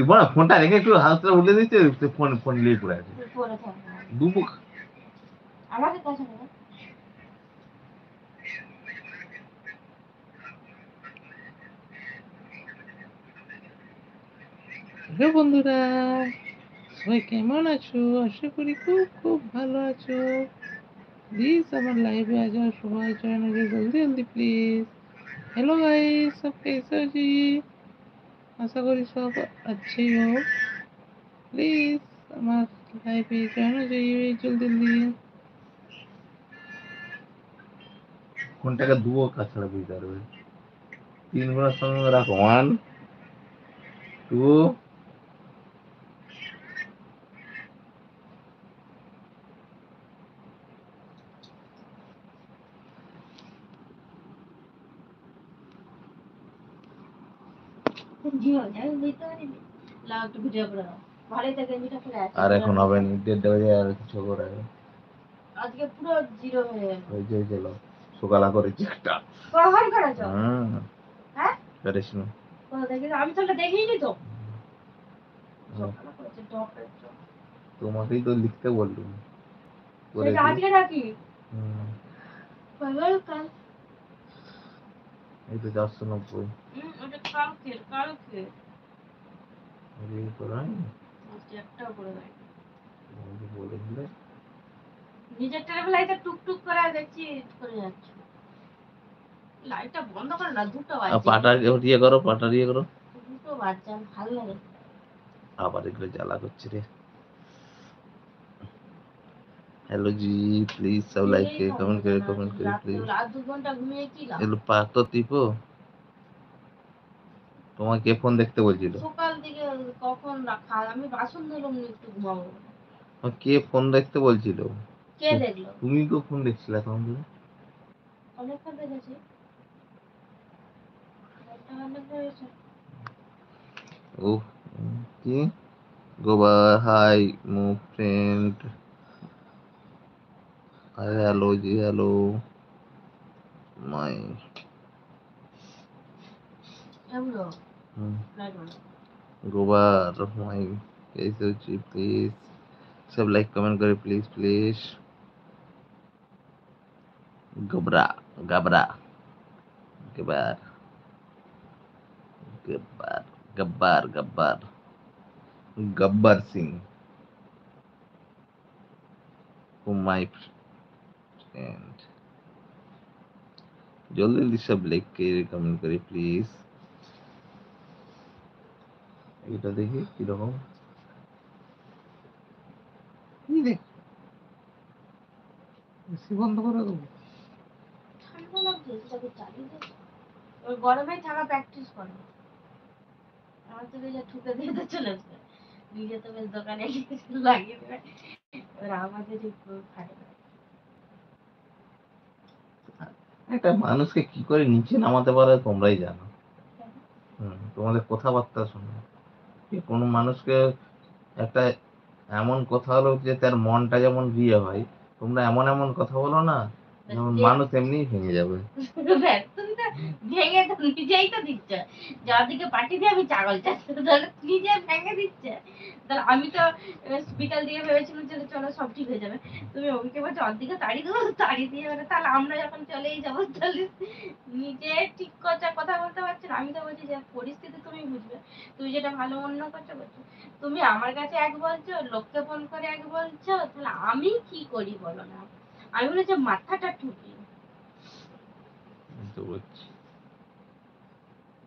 বড় ফোনটা রেখে একটু হাতটা উল্টে দিচ্ছে, ফোন ফোন নিয়ে পড়ে আছে। দুপুর আমাকে কথা বলো। হ্যালো বন্ধুরা, সবাই কেমন আছো? আশা করি খুব খুব ভালো আছো। प्लीज আমার লাইভে आ जाओ, সবাই জয়েন हो जाओ जल्दी जल्दी प्लीज। हेलो गाइस, सब कैसे हो जी? आशा करी सब अच्छे हो। प्लीज আমার লাইভে জয়েন हो जाइए जल्दी जल्दी। ফোনটাকে দুও কাজ ছাড়া বুঝতে পারবে। 3 ঘন্টার সঙ্গে রাখো, 1 2 জিও যাই দিতে পারি লাউ একটু ভিডিও করে দাও। ভালোই থাকে গেঞ্জিটা পরে আছে। আর এখন হবে না, 1:30 বাজে আর কিছু করে। আজকে পুরো জিরো হয়ে গেল। ওই যে গেল সকালা করেছি একটা। কখন করেছো? হ্যাঁ করিস না। কোথা থেকে? আমি তো দেখিনি তো। সকালে করেছে ডক্টর। তোমাকেই তো লিখতে বললুম। সেটা আজকে নাকি? পাগল কাল। এই তো 490। ওটা কালকে কালকে। এই করাই আজকে একটাও করে দেয়। বলে দিলে নিজের টেবিলে টুকটুক করে দেখছি করে যাচ্ছে। লাইটটা বন্ধ করে না, দুটো বাজছে। পাটা দিয়ে করো, পাটা দিয়ে করো। দুটো বাজছে, ভালো লাগে। আবার এগুলো জ্বালা করছে রে। हेलो जी, प्लीज सब लाइक के कमेंट करे प्लीज। রাত 2 ঘন্টা ঘুমিয়ে কি লাভ? এলো পাক তো টিপো। তোমার কে ফোন দেখতে বলছিল? সকাল দিকে কখন রাখা, আমি বাসন ধুলাম একটু ঘুমাবো। কে ফোন দেখতে বলছিল? কে দেখলো? তুমি তো ফোন দেখছিলে তখন। অনেকক্ষণ দেখেছি। ও কি গোবার হাই মো ফ্রেন্ড। अरे हेलो जी, हेलो माय गोबर माय कैसे हो जी? प्लीज सब लाइक कमेंट करे प्लीज प्लीज। गबरा गबरा गब्बर गब्बर गब्बर गब्बर गब्बर सिंह माय फ्रेंड। जल्दी जल्दी सब लाइक के कमेंट करे प्लीज। এটা দেখি কিরকম বন্ধ করে দেবো। ঠান্ডা লাগছে, সেটাকে চালিয়ে দে। ওই গরমে থাকা প্র্যাকটিস করো। আমার তো যা ঠুকে দিয়ে তো চলে আসবে। নিজে তো বেশ দোকানে লাগিয়ে দেবে। এবার আমাদের একটু খাটে। একটা মানুষকে কি করে নিচে নামাতে পারে তোমরাই জানো। তোমাদের কথাবার্তা শুনে কোনো মানুষকে একটা এমন কথা হলো যে তার মনটা যেমন বিয়ে হয়, তোমরা এমন এমন কথা বলো না যেমন মানুষ এমনিই ভেঙে যাবে। ভেঙে তো নিজেই তো দিচ্ছে, যাদিকে পাঠিয়ে দিয়ে আমি ছাগল চাচ্ছে, নিজে ভেঙে দিচ্ছে। তাহলে আমি তো বিকাল দিয়ে ভেবেছিলাম যে চলো সব ঠিক হয়ে যাবে, তুমি অভিকে বলছো অর্ধেকে তাড়িয়ে দেবো, তাড়িয়ে দিয়ে এবারে তাহলে আমরা যখন চলেই যাবো, তাহলে নিজে ঠিক কথা বলতে পারছি না। আমি তো বলছি যে পরিস্থিতি তুমি বুঝবে, তুমি যেটা ভালো মনে করছো করছো। তুমি আমার কাছে এক বলছো, লোককে ফোন করে এক বলছো, তাহলে আমি কি করি বলো না? আমি বলেছি মাথাটা ঠুকি।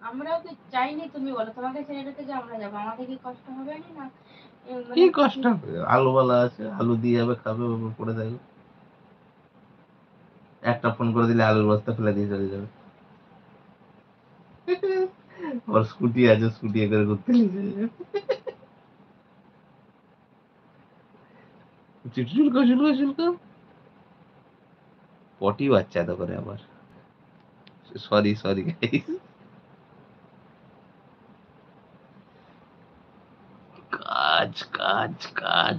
আমরাও কি চাইনি তুমি বলো, তোমাকে ছেড়ে রেখে যে আমরা যাবো, আমাদের কি কষ্ট হবে না? কি কষ্ট হবে? আলুওয়ালা আছে, আলু দিয়ে যাবে, খাবে, পড়ে থাকবে। একটা ফোন করে দিলে আলুর বস্তা ফেলে দিয়ে চলে যাবে। ওর স্কুটি আছে, স্কুটি করে ঘুরতে নিয়ে যাবে। চুলকো চুলকো চুলকো পটি বাচ্চা তো করে আবার। Sorry sorry guys. কাজ কাজ কাজ